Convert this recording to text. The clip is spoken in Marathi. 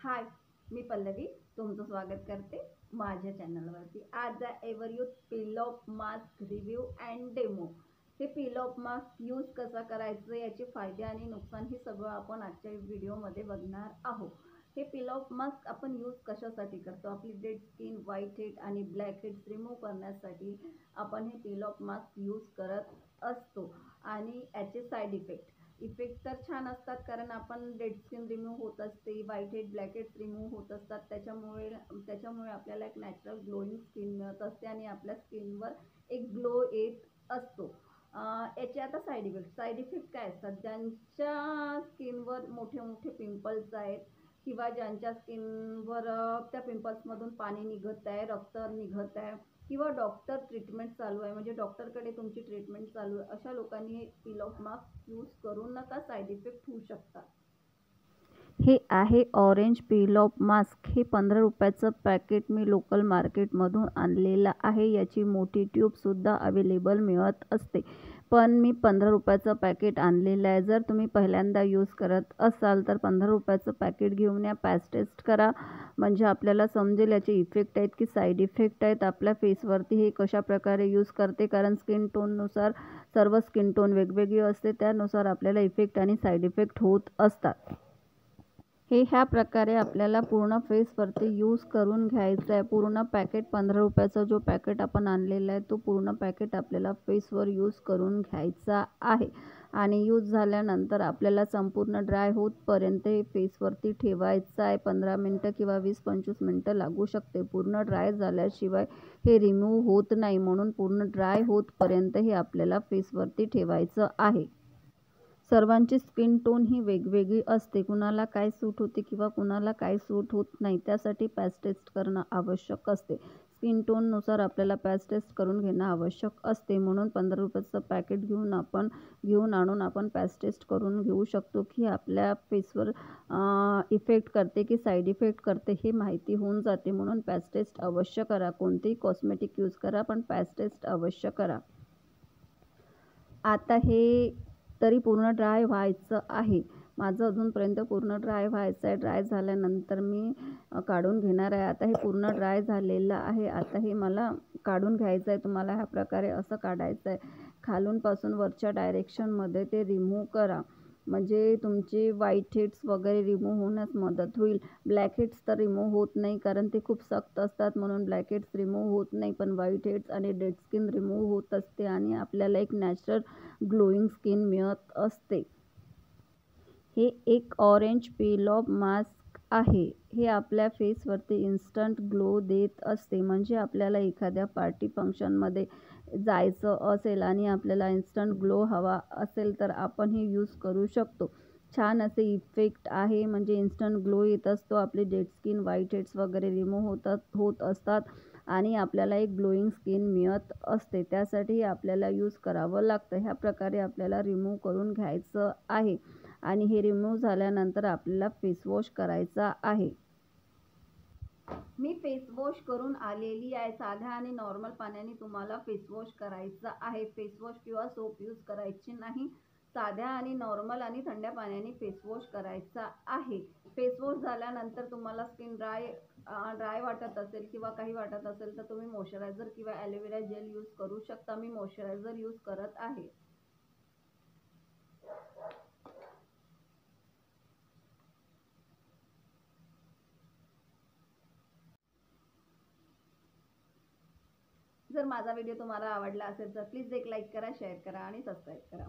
हाय, मी पल्लवी तुमचं स्वागत करते माझ्या चॅनलवरती। आज Everyuth peel off mask review and demo. हे पील ऑफ मास्क यूज कसा करायचं, याचे फायदे आणि नुकसान हे सगळं आपण आजच्या व्हिडिओमध्ये बघणार आहोत। हे पील ऑफ मास्क आपण यूज कशासाठी करतो? आपली डेड स्किन, व्हाईट हेड आणि ब्लॅक हेड्स रिमूव्ह करण्यासाठी आपण हे पील ऑफ मास्क यूज करत असतो। आणि याचे साईड इफेक्ट तर छान असतात, कारण आपण डेड स्किन रिमूव्ह होत असते, white head black heads remove होत असतात। त्याच्यामुळे आपल्याला एक नॅचरल ग्लोईंग स्किन मिळत असते आणि आपल्या स्किनवर एक ग्लो येत असतो। याचे आता साईड इफेक्ट काय असतात? ज्यांच्या स्किनवर मोठे मोठे पिंपल्स आहेत किंवा ज्यांच्या स्किनवर त्या पिंपल्समधून पाणी निघत आहे, रक्त निघत आहे, किंवा डॉक्टर ट्रीटमेंट चालू आहे, म्हणजे डॉक्टरकडे तुमची ट्रीटमेंट चालू आहे, अशा लोकांनी पील ऑफ मास्क यूज करू नका, साईड इफेक्ट होऊ शकतात। हे आहे ऑरेंज पील ऑफ मास्क। हे 15 रुपयाचं पॅकेट मी लोकल मार्केटमधून आणलेलं आहे। याची मोठी ट्यूबसुद्धा अवेलेबल मिळत असते, पण मी 15 रुपयाचं पॅकेट आणलेलं आहे। जर तुम्ही पहिल्यांदा यूज करत असाल तर 15 रुपयाचं पॅकेट घेऊन या, पॅच टेस्ट करा, म्हणजे आपल्याला समजेल याचे इफेक्ट आहेत की साईड इफेक्ट आहेत आपल्या फेसवरती, हे कशा प्रकारे यूज करते। कारण स्किन टोननुसार सर्व स्किन टोन वेगवेगळी असते, त्यानुसार आपल्याला इफेक्ट आणि साईड इफेक्ट होत असतात। हे ह्या प्रकारे आपल्याला पूर्ण फेसवरती यूज करून घ्यायचं आहे। पूर्ण पॅकेट 15 रुपयाचा जो पॅकेट आपण आणलेला आहे, तो पूर्ण पॅकेट आपल्याला फेसवर यूज करून घ्यायचा आहे। आणि यूज झाल्यानंतर आपल्याला संपूर्ण ड्राय होतपर्यंत हे फेसवरती ठेवायचं आहे। 15 मिनटं किंवा 20-25 मिनटं लागू शकते। पूर्ण ड्राय झाल्याशिवाय हे रिमूव्ह होत नाही, म्हणून पूर्ण ड्राय होतपर्यंत हे आपल्याला फेसवरती ठेवायचं आहे। सर्वांची स्किन टोन ही वेगवेगळी असते, कुणाला काय सूट होते किंवा कुणाला काय सूट होत नाही, त्यासाठी पॅच टेस्ट करणं आवश्यक असते। स्किन टोननुसार आपल्याला पॅच टेस्ट करून घेणं आवश्यक असते, म्हणून 15 रुपयाचं पॅकेट घेऊन आणून आपण पॅच टेस्ट करून घेऊ शकतो की आपल्या फेसवर इफेक्ट करते की साईड इफेक्ट करते, हे माहिती होऊन जाते। म्हणून पॅच टेस्ट अवश्य करा। कोणतेही कॉस्मेटिक यूज करा, पण पॅच टेस्ट अवश्य करा। आता हे तरी पूर्ण ड्राय व्हायचं आहे, माझं अजूनपर्यंत पूर्ण ड्राय व्हायचं आहे। ड्राय झाल्यानंतर मी काढून घेणार आहे। आता हे पूर्ण ड्राय झालेलं आहे, आता हे मला काढून घ्यायचं आहे। तुम्हाला ह्या प्रकारे असं काढायचं आहे, खालूनपासून वरच्या डायरेक्शनमध्ये ते रिमूव्ह करा, म्हणजे तुमचे व्हाईट हेड्स वगैरे रिमूव्ह होण्यास मदत होईल। ब्लॅक हेड्स तर रिमूव्ह होत नाही, कारण ते खूप सख्त असतात, म्हणून ब्लॅक हेड्स रिमूव्ह होत नाही, पण व्हाईट हेड्स आणि डेड स्किन रिमूव्ह होत असते आणि आपल्याला एक नॅचरल ग्लोईंग स्किन मिळत असते। हे एक ऑरेंज पील ऑफ मास्क आहे। हे आपल्या फेसवरती इन्स्टंट ग्लो देत असते, म्हणजे आपल्याला एखाद्या पार्टी फंक्शनमध्ये जायचं असेल आणि आपल्याला इन्स्टंट ग्लो हवा असेल तर आपण हे यूज करू शकतो। छान असे इफेक्ट आहे, म्हणजे इन्स्टंट ग्लो येत असतो, आपले डेड स्किन, व्हाईट हेड्स वगैरे रिमूव्ह होत असतात आणि आपल्याला एक ग्लोईंग स्किन मिळत असते। त्यासाठी आपल्याला यूज करावं लागतं। ह्या प्रकारे आपल्याला रिमूव्ह करून घ्यायचं आहे आणि हे रिमूव्ह झाल्यानंतर आपल्याला फेसवॉश करायचा आहे। मी फेस वॉश करून आलेली आहे। साध्या आणि नॉर्मल पाण्याने तुम्हाला फेस वॉश करायचं आहे। फेस वॉश किंवा सोप यूज करायची नाही, साध्या आणि नॉर्मल आणि थंड पाण्याने फेस वॉश करायचा आहे। फेस वॉश झाल्यानंतर तुम्हाला स्किन ड्राय वाटत असेल किंवा काही वाटत असेल तर तुम्ही मॉइश्चरायझर किंवा ॲलोवेरा जेल यूज करू शकता। मी मॉइश्चरायझर यूज करत आहे। जर माझा व्हिडिओ तुम्हाला आवडला असेल तर प्लीज एक लाईक करा, शेअर करा आणि सबस्क्राईब करा।